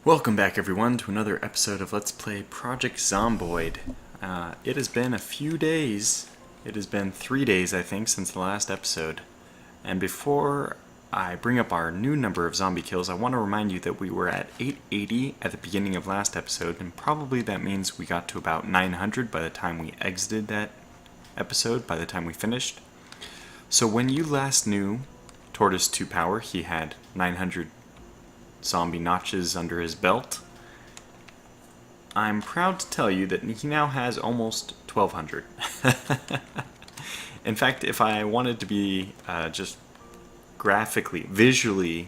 Welcome back everyone to another episode of Let's Play Project Zomboid. It has been a few days. It has been 3 days, I think, since the last episode. And before I bring up our new number of zombie kills, I want to remind you that we were at 880 at the beginning of last episode, and probably that means we got to about 900 by the time we exited that episode, by the time we finished. So when you last knew Tortoise 2 Power, he had 900 zombie notches under his belt. I'm proud to tell you that he now has almost 1200. In fact, if I wanted to be just graphically, visually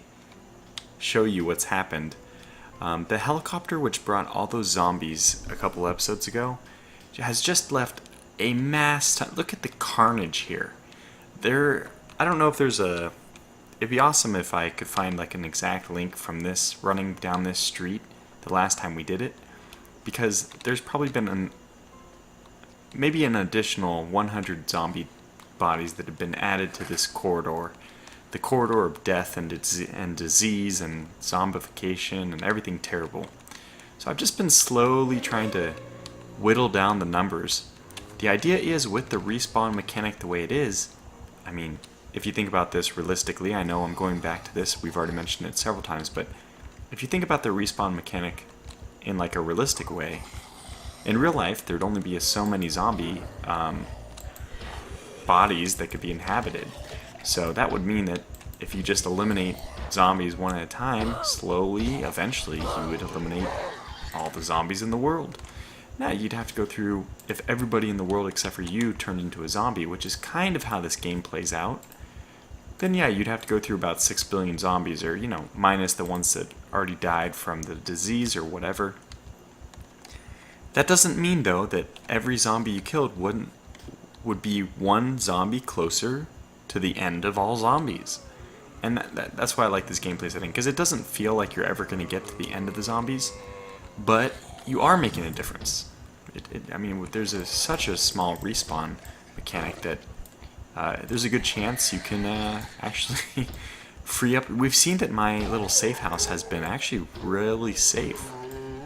show you what's happened, the helicopter which brought all those zombies a couple episodes ago has just left a mass. Look at the carnage here. I don't know if there's a... It'd be awesome if I could find like an exact link from this running down this street the last time we did it, because there's probably been maybe an additional 100 zombie bodies that have been added to this corridor. The corridor of death and disease and zombification and everything terrible. So I've just been slowly trying to whittle down the numbers. The idea is, with the respawn mechanic the way it is, I mean, if you think about this realistically, I know I'm going back to this, we've already mentioned it several times, but if you think about the respawn mechanic in like a realistic way, in real life there'd only be so many zombie bodies that could be inhabited. So that would mean that if you just eliminate zombies one at a time, slowly, eventually, you would eliminate all the zombies in the world. Now you'd have to go through, if everybody in the world except for you turned into a zombie, which is kind of how this game plays out, then yeah, you'd have to go through about 6 billion zombies, or, you know, minus the ones that already died from the disease or whatever. That doesn't mean, though, that every zombie you killed would be one zombie closer to the end of all zombies. And that's why I like this gameplay setting, because it doesn't feel like you're ever going to get to the end of the zombies, but you are making a difference. I mean, there's such a small respawn mechanic that there's a good chance you can actually free up. We've seen that my little safe house has been actually really safe.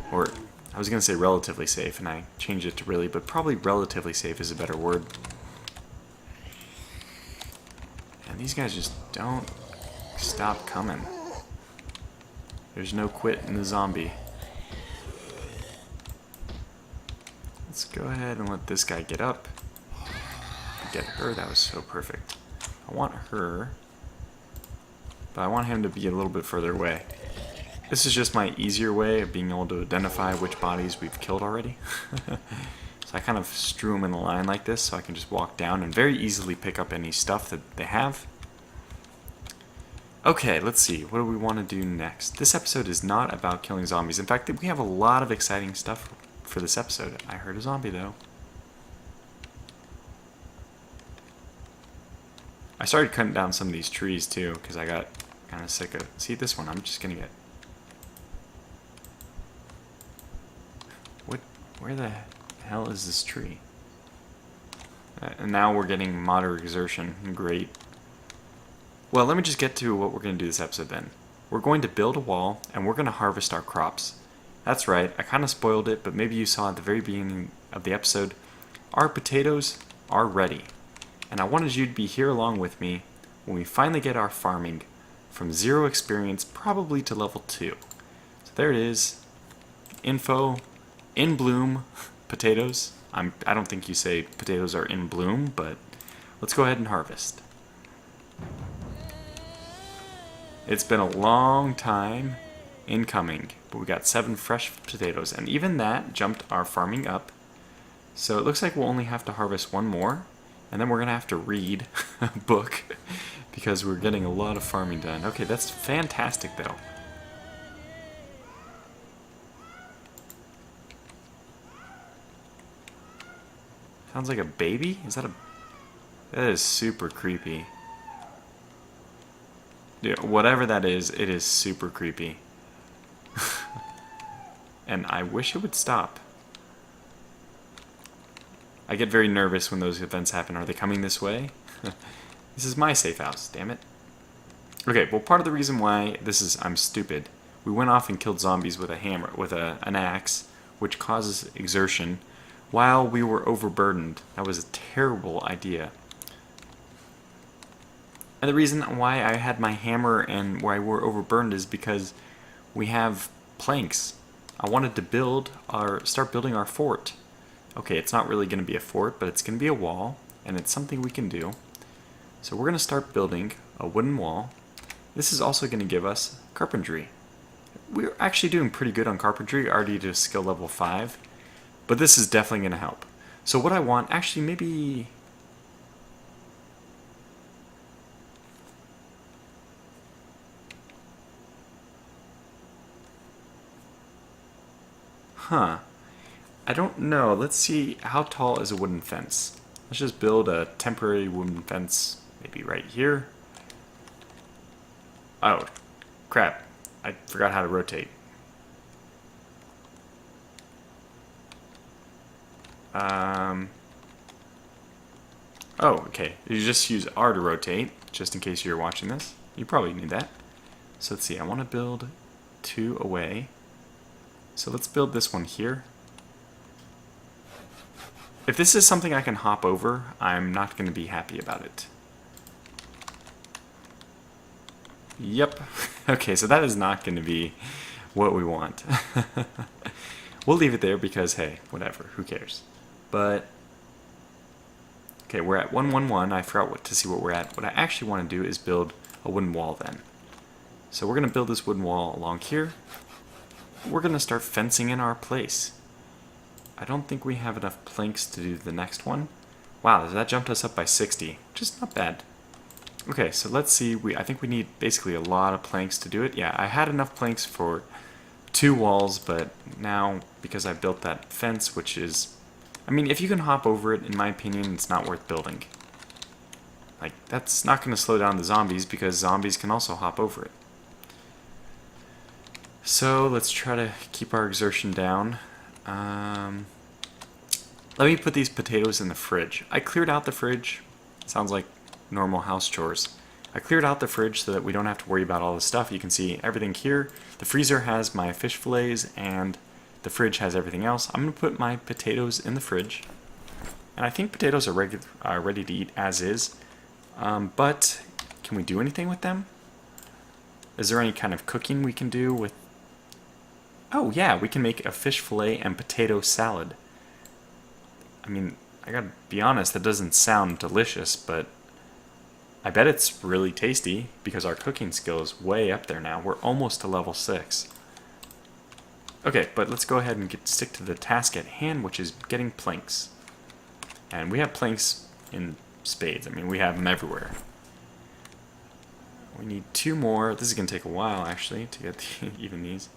Or, I was going to say relatively safe, and I changed it to really, but probably relatively safe is a better word. And these guys just don't stop coming. There's no quit in the zombie. Let's go ahead and let this guy get up. Get her, that was so perfect. I want her, but I want him to be a little bit further away. This is just my easier way of being able to identify which bodies we've killed already. So I kind of strew them in a line like this so I can just walk down and very easily pick up any stuff that they have. Okay, let's see, what do we want to do next? This episode is not about killing zombies. In fact, we have a lot of exciting stuff for this episode. I heard a zombie though. I started cutting down some of these trees too, because I got kind of sick of... See, this one, I'm just gonna get... Where the hell is this tree? And now we're getting moderate exertion. Great. Well, let me just get to what we're gonna do this episode then. We're going to build a wall, and we're gonna harvest our crops. That's right, I kind of spoiled it, but maybe you saw at the very beginning of the episode, our potatoes are ready. And I wanted you to be here along with me when we finally get our farming from 0 experience probably to level 2. So there it is. Info, in bloom, potatoes. I don't think you say potatoes are in bloom, but let's go ahead and harvest. It's been a long time in coming, but we got 7 fresh potatoes, and even that jumped our farming up. So it looks like we'll only have to harvest 1 more. And then we're going to have to read a book because we're getting a lot of farming done. Okay, that's fantastic though. Sounds like a baby? That is super creepy. Yeah, whatever that is, it is super creepy. And I wish it would stop. I get very nervous when those events happen. Are they coming this way? This is my safe house, damn it. Okay, well, part of the reason why I'm stupid we went off and killed zombies with a hammer, with an axe, which causes exertion, while we were overburdened. That was a terrible idea. And the reason why I had my hammer and why we're overburdened is because we have planks. I wanted to start building our fort. Okay, it's not really going to be a fort, but it's going to be a wall, and it's something we can do. So we're going to start building a wooden wall. This is also going to give us carpentry. We're actually doing pretty good on carpentry, already to skill level 5, but this is definitely going to help. So what I want, actually maybe... Huh. I don't know. Let's see, how tall is a wooden fence? Let's just build a temporary wooden fence, maybe right here. Oh, crap. I forgot how to rotate. Oh, okay. You just use R to rotate, just in case you're watching this. You probably need that. So let's see, I want to build 2 away. So let's build this one here. If this is something I can hop over, I'm not going to be happy about it. Yep. Okay, so that is not going to be what we want. We'll leave it there because, hey, whatever, who cares? But, okay, we're at 111. I forgot to see what we're at. What I actually want to do is build a wooden wall then. So we're going to build this wooden wall along here. We're going to start fencing in our place. I don't think we have enough planks to do the next one. Wow, that jumped us up by 60, which is not bad. Okay, so let's see. I think we need basically a lot of planks to do it. Yeah, I had enough planks for 2 walls, but now, because I built that fence, which is... I mean, if you can hop over it, in my opinion, it's not worth building. Like, that's not going to slow down the zombies, because zombies can also hop over it. So, let's try to keep our exertion down. Let me put these potatoes in the fridge. I cleared out the fridge. Sounds like normal house chores. I cleared out the fridge so that we don't have to worry about all this stuff. You can see everything here. The freezer has my fish fillets and the fridge has everything else. I'm going to put my potatoes in the fridge. And I think potatoes are ready to eat as is. But can we do anything with them? Is there any kind of cooking we can do with... Oh yeah, we can make a fish fillet and potato salad. I mean, I gotta be honest, that doesn't sound delicious, but I bet it's really tasty because our cooking skill is way up there now. We're almost to level 6. Okay, but let's go ahead and stick to the task at hand, which is getting planks. And we have planks in spades. I mean, we have them everywhere. We need 2 more. This is going to take a while, actually, to get even these.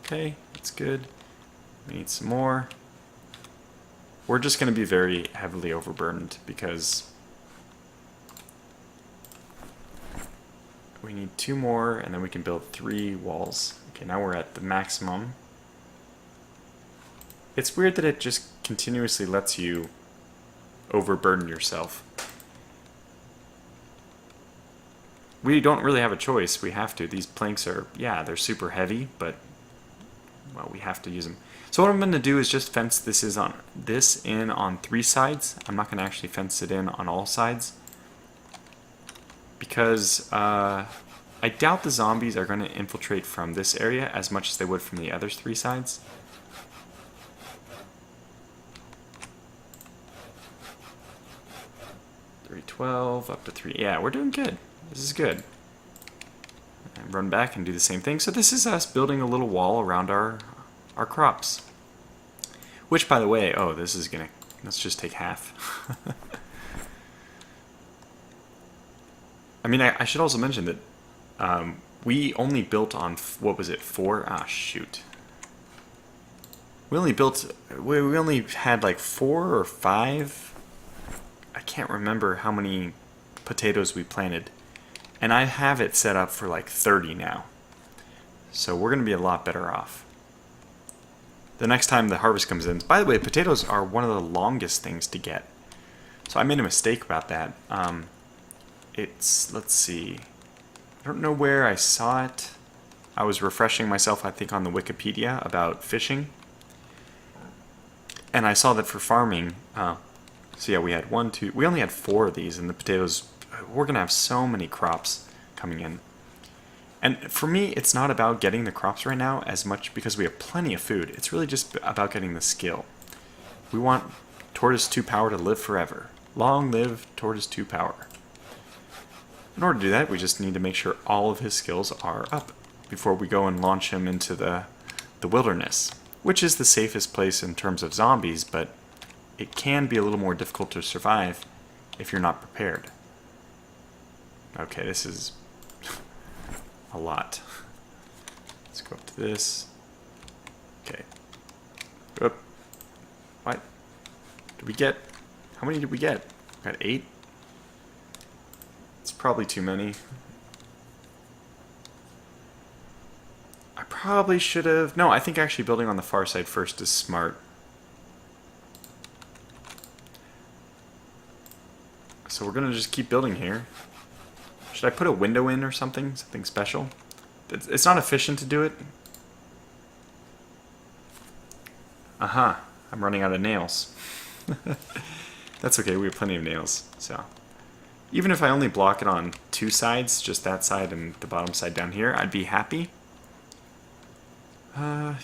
Okay, that's good. We need some more. We're just going to be very heavily overburdened because we need 2 more, and then we can build 3 walls. Okay, now we're at the maximum. It's weird that it just continuously lets you overburden yourself. We don't really have a choice. We have to. These planks are, yeah, they're super heavy, but, well, we have to use them. So what I'm going to do is just fence this in on 3 sides. I'm not going to actually fence it in on all sides. Because I doubt the zombies are going to infiltrate from this area as much as they would from the other 3 sides. $312 up to 3. Yeah, we're doing good. This is good. And run back and do the same thing. So this is us building a little wall around our crops. Which, by the way, oh, this is gonna... Let's just take half. I mean, I should also mention that we only built on, what was it, 4? Ah, shoot. We only had like 4 or 5. I can't remember how many potatoes we planted. And I have it set up for like 30 now. So we're going to be a lot better off. The next time the harvest comes in... By the way, potatoes are one of the longest things to get. So I made a mistake about that. Let's see. I don't know where I saw it. I was refreshing myself, I think, on the Wikipedia about fishing. And I saw that for farming, so yeah, we had we only had 4 of these, and the potatoes, we're going to have so many crops coming in. And for me, it's not about getting the crops right now as much because we have plenty of food. It's really just about getting the skill. We want Tortoise 2 Power to live forever. Long live Tortoise 2 Power. In order to do that, we just need to make sure all of his skills are up before we go and launch him into the wilderness, which is the safest place in terms of zombies, but it can be a little more difficult to survive if you're not prepared. Okay, this is a lot. Let's go up to this. Okay. Oop. What? Did we get... How many did we get? We got 8? It's probably too many. I probably should have... No, I think actually building on the far side first is smart. So we're going to just keep building here. Should I put a window in or something? Something special? It's not efficient to do it. Aha. I'm running out of nails. That's okay, we have plenty of nails. So, even if I only block it on 2 sides, just that side and the bottom side down here, I'd be happy.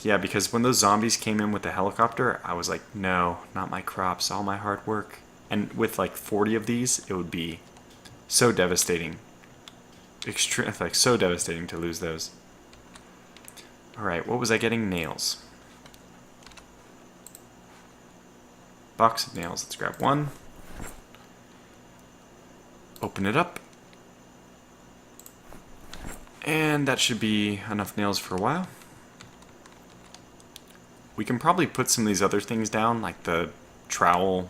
Yeah, because when those zombies came in with the helicopter, I was like, no, not my crops, all my hard work. And with like 40 of these, it would be so devastating. Like so devastating to lose those. Alright, what was I getting? Nails. Box of nails. Let's grab 1. Open it up. And that should be enough nails for a while. We can probably put some of these other things down, like the trowel.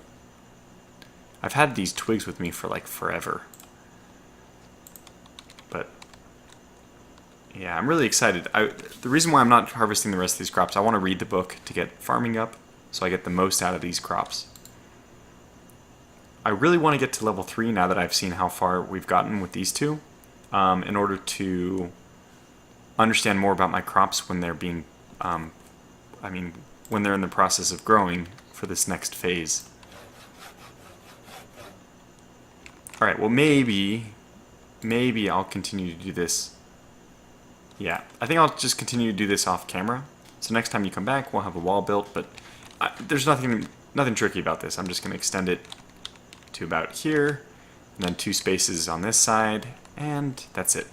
I've had these twigs with me for like forever. But yeah, I'm really excited. The reason why I'm not harvesting the rest of these crops, I want to read the book to get farming up so I get the most out of these crops. I really want to get to level 3 now that I've seen how far we've gotten with these 2, in order to understand more about my crops when they're being, when they're in the process of growing for this next phase. Alright, well maybe I'll continue to do this. Yeah, I think I'll just continue to do this off camera. So next time you come back, we'll have a wall built, but there's nothing tricky about this. I'm just going to extend it to about here, and then 2 spaces on this side, and that's it.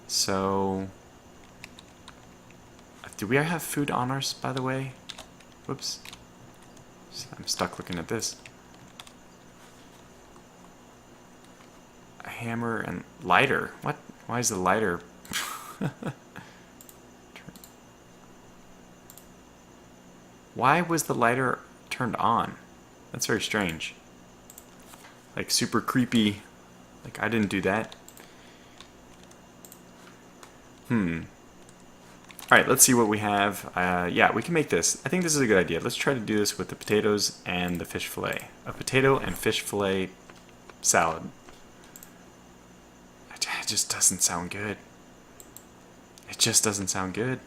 So, do we have food on us, by the way? Whoops. I'm stuck looking at this. A hammer and lighter. What? Why is the lighter... Why was the lighter turned on? That's very strange. Like super creepy. Like I didn't do that. Alright, let's see what we have. Yeah, we can make this. I think this is a good idea. Let's try to do this with the potatoes and the fish fillet. A potato and fish fillet salad. It just doesn't sound good. It just doesn't sound good.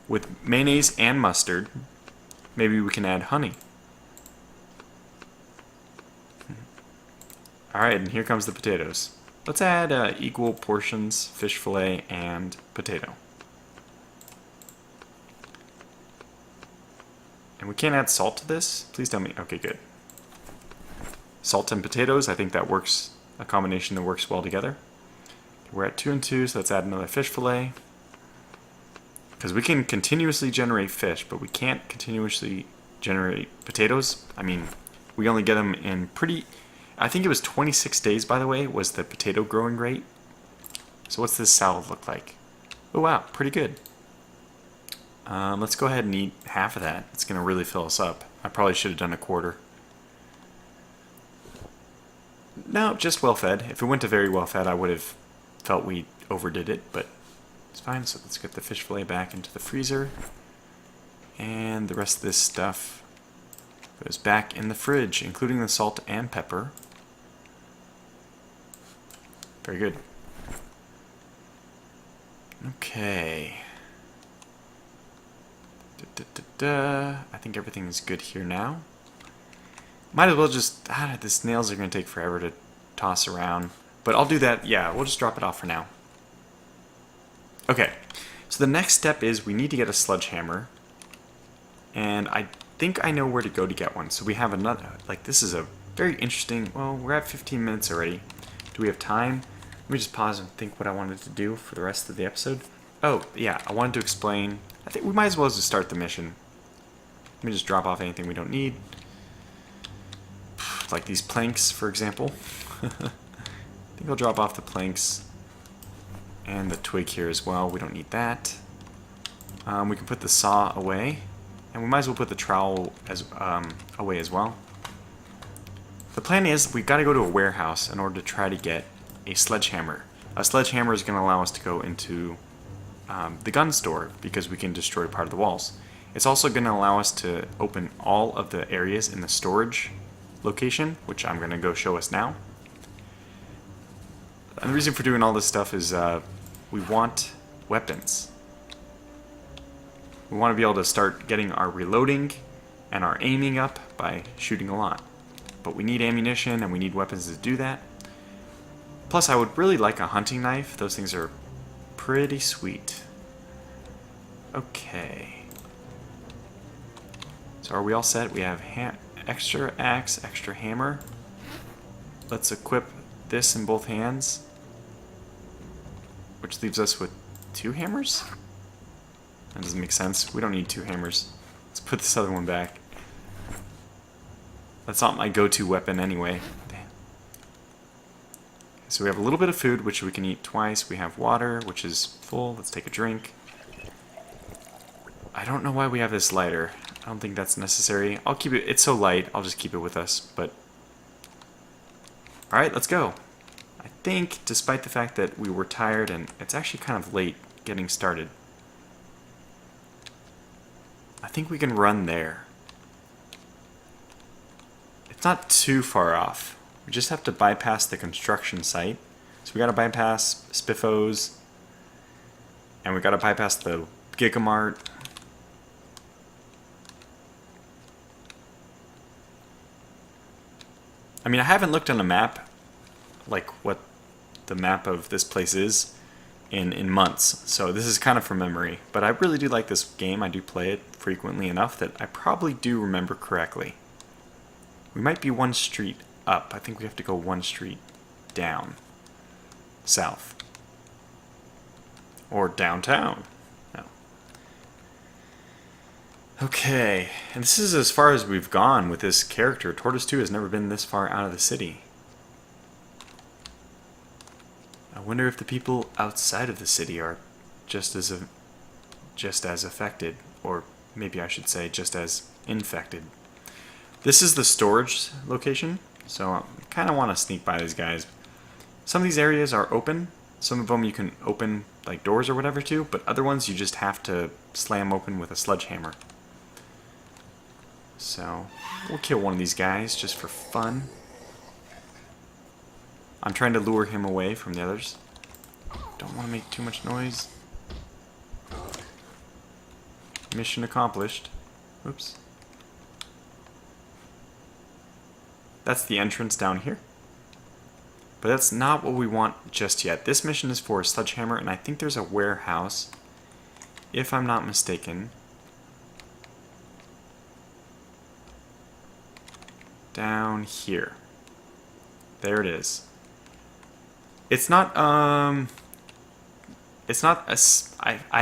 With mayonnaise and mustard, maybe we can add honey. Alright, and here comes the potatoes. Let's add equal portions, fish fillet and potato. And we can't add salt to this? Please tell me. Okay, good. Salt and potatoes, I think that works, a combination that works well together. We're at 2 and 2, so let's add another fish fillet. Because we can continuously generate fish, but we can't continuously generate potatoes. I mean, we only get them in pretty... I think it was 26 days, by the way, was the potato growing rate. So what's this salad look like? Oh, wow, pretty good. Let's go ahead and eat half of that. It's going to really fill us up. I probably should have done a quarter. No, just well-fed. If it went to very well-fed, I would have felt we overdid it, but it's fine. So let's get the fish fillet back into the freezer. And the rest of this stuff goes back in the fridge, including the salt and pepper. Very good. Okay. I think everything is good here now. Might as well just... these nails are going to take forever to toss around. But I'll do that. Yeah, we'll just drop it off for now. Okay. So the next step is we need to get a sledgehammer. And I think I know where to go to get one. So we have another... Like, this is a very interesting... Well, we're at 15 minutes already. Do we have time? Let me just pause and think what I wanted to do for the rest of the episode. Oh, yeah, I wanted to explain... I think we might as well just start the mission. Let me just drop off anything we don't need. Like these planks, for example. I think I'll drop off the planks. And the twig here as well. We don't need that. We can put the saw away. And we might as well put the trowel away as well. The plan is we've got to go to a warehouse in order to try to get a sledgehammer. A sledgehammer is going to allow us to go into the gun store because we can destroy part of the walls. It's also going to allow us to open all of the areas in the storage location, which I'm going to go show us now. And the reason for doing all this stuff is we want weapons. We want to be able to start getting our reloading and our aiming up by shooting a lot. But we need ammunition and we need weapons to do that. Plus, I would really like a hunting knife. Those things are pretty sweet. Okay. So are we all set? We have extra axe, extra hammer. Let's equip this in both hands. Which leaves us with 2 hammers? That doesn't make sense. We don't need 2 hammers. Let's put this other one back. That's not my go-to weapon anyway. Damn. So we have a little bit of food, which we can eat twice. We have water, which is full. Let's take a drink. I don't know why we have this lighter. I don't think that's necessary. I'll keep it. It's so light. I'll just keep it with us. But all right, let's go. I think, despite the fact that we were tired and it's actually kind of late getting started, I think we can run there. It's not too far off. We just have to bypass the construction site. So we gotta bypass Spiffos, and we gotta bypass the Gigamart. I mean, I haven't looked on a map, like what the map of this place is, in months. So this is kind of from memory. But I really do like this game. I do play it frequently enough that I probably do remember correctly. We might be 1 street up. I think we have to go 1 street down. South. Or downtown. No. Okay. And this is as far as we've gone with this character. Tortoise 2 has never been this far out of the city. I wonder if the people outside of the city are just as affected, or maybe I should say just as infected. This is the storage location, so I kind of want to sneak by these guys. Some of these areas are open. Some of them you can open like doors or whatever to, but other ones you just have to slam open with a sledgehammer. So we'll kill one of these guys just for fun. I'm trying to lure him away from the others. Don't want to make too much noise. Mission accomplished. Oops. That's the entrance down here. But that's not what we want just yet. This mission is for a sledgehammer, and I think there's a warehouse, if I'm not mistaken. Down here. There it is. It's not, I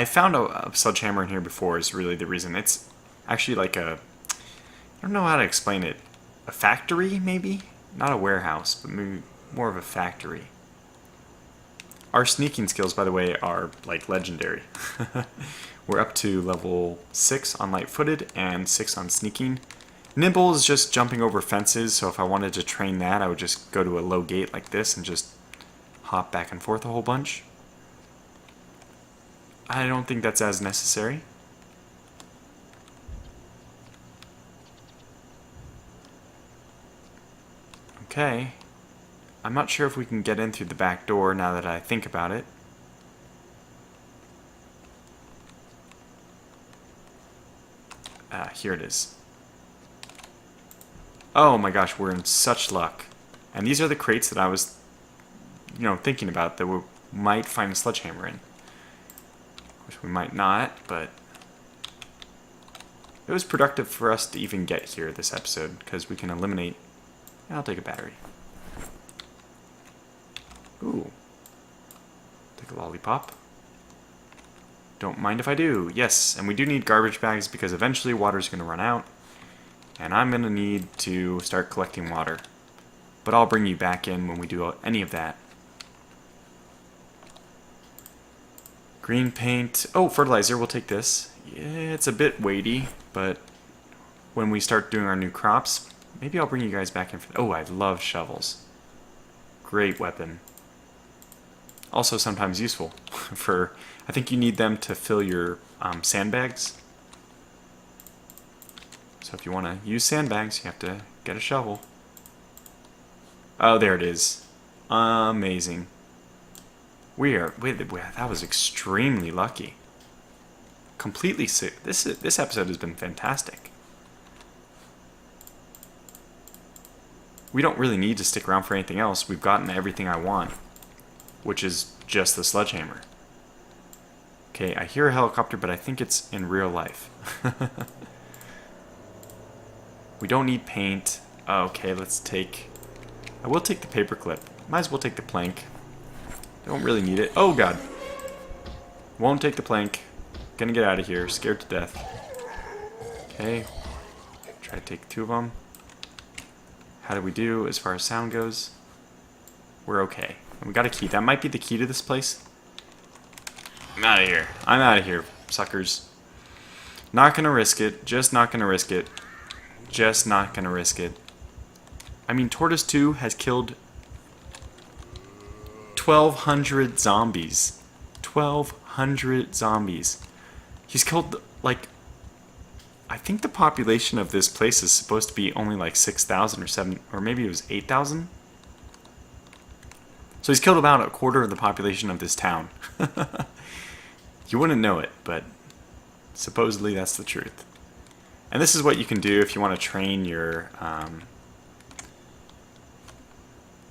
found a sledgehammer in here before is really the reason. It's actually like I don't know how to explain it. A factory, maybe? Not a warehouse, but maybe more of a factory. Our sneaking skills, by the way, are like legendary. We're up to level 6 on light-footed and 6 on sneaking. Nimble is just jumping over fences, so if I wanted to train that, I would just go to a low gate like this and just hop back and forth a whole bunch. I don't think that's as necessary. Okay. I'm not sure if we can get in through the back door now that I think about it. Here it is. Oh my gosh, we're in such luck. And these are the crates that I was, thinking about that we might find a sledgehammer in. Which we might not, but it was productive for us to even get here this episode, because we can eliminate... I'll take a battery. Ooh. Take a lollipop. Don't mind if I do. Yes, and we do need garbage bags because eventually water's going to run out. And I'm going to need to start collecting water. But I'll bring you back in when we do any of that. Green paint. Oh, fertilizer. We'll take this. Yeah, it's a bit weighty, but when we start doing our new crops, maybe I'll bring you guys back in for... Oh, I love shovels. Great weapon. Also sometimes useful for... I think you need them to fill your sandbags. So if you want to use sandbags, you have to get a shovel. Oh, there it is. Amazing. That was extremely lucky. Completely sick. This episode has been fantastic. We don't really need to stick around for anything else. We've gotten everything I want, which is just the sledgehammer. Okay, I hear a helicopter, but I think it's in real life. We don't need paint. Okay, let's take... I will take the paperclip. Might as well take the plank. Don't really need it. Oh, God. Won't take the plank. Gonna get out of here. Scared to death. Okay. Try to take 2 of them. How do we do as far as sound goes? We're okay. And we got a key. That might be the key to this place. I'm out of here. I'm out of here, suckers. Not gonna risk it. Just not gonna risk it. Just not gonna risk it. I mean, Tortoise 2 has killed 1,200 zombies. 1,200 zombies. He's killed, like... I think the population of this place is supposed to be only like 6,000 or 7... Or maybe it was 8,000? So he's killed about a quarter of the population of this town. You wouldn't know it, but supposedly that's the truth. And this is what you can do if you want to train your...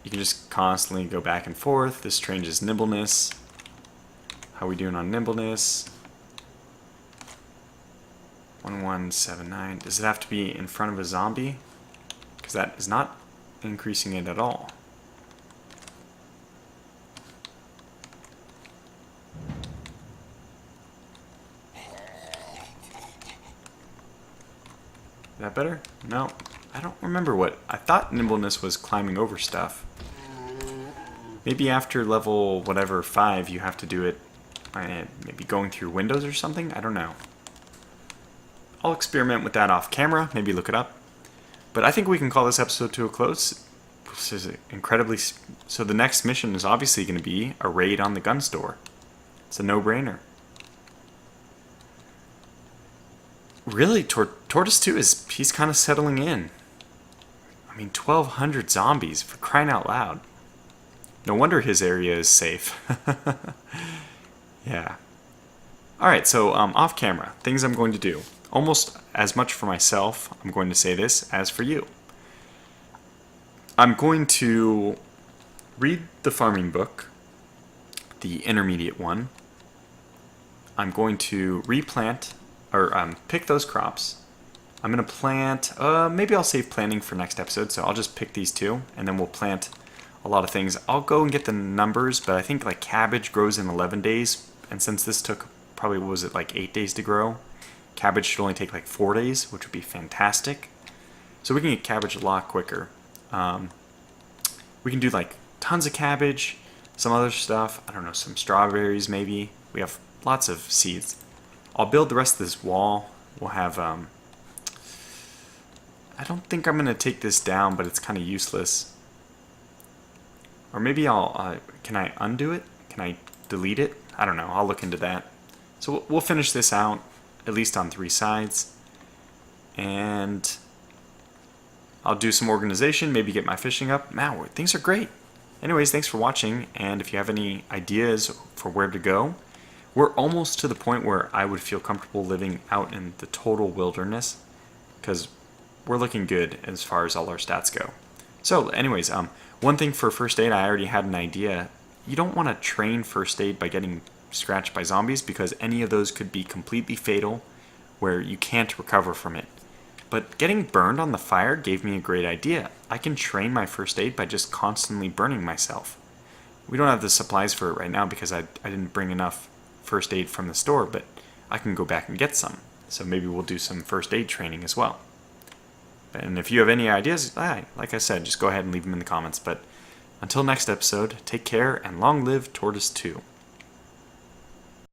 you can just constantly go back and forth. This changes nimbleness. How are we doing on nimbleness? 1179. Does it have to be in front of a zombie? Because that is not increasing it at all. Is that better? No. I don't remember what... I thought nimbleness was climbing over stuff. Maybe after level whatever 5 you have to do it maybe going through windows or something? I don't know. I'll experiment with that off camera, maybe look it up. But I think we can call this episode to a close. This is incredibly... So the next mission is obviously going to be a raid on the gun store. It's a no-brainer. Really, Tortoise 2 he's kind of settling in. I mean, 1,200 zombies, for crying out loud. No wonder his area is safe. Yeah. Alright, so off camera, things I'm going to do. Almost as much for myself, I'm going to say this, as for you. I'm going to read the farming book, the intermediate one. I'm going to replant, or pick those crops. I'm going to plant, maybe I'll save planting for next episode, so I'll just pick these 2, and then we'll plant a lot of things. I'll go and get the numbers, but I think like cabbage grows in 11 days, and since this took probably, what was it, like 8 days to grow, cabbage should only take like 4 days, which would be fantastic. So we can get cabbage a lot quicker. We can do like tons of cabbage, some other stuff, I don't know, some strawberries maybe. We have lots of seeds. I'll build the rest of this wall. We'll have, I don't think I'm going to take this down, but it's kind of useless. Or maybe I'll, can I undo it? Can I delete it? I don't know, I'll look into that. So we'll finish this out, at least on 3 sides. And I'll do some organization, maybe get my fishing up. Man, things are great. Anyways, thanks for watching, and if you have any ideas for where to go, we're almost to the point where I would feel comfortable living out in the total wilderness, because we're looking good as far as all our stats go. So anyways, one thing for first aid, I already had an idea. You don't want to train first aid by getting scratched by zombies, because any of those could be completely fatal where you can't recover from it. But getting burned on the fire gave me a great idea. I can train my first aid by just constantly burning myself. We don't have the supplies for it right now because I didn't bring enough first aid from the store, but I can go back and get some. So maybe we'll do some first aid training as well. And if you have any ideas, like I said, just go ahead and leave them in the comments. But until next episode, take care and long live Tortoise 2.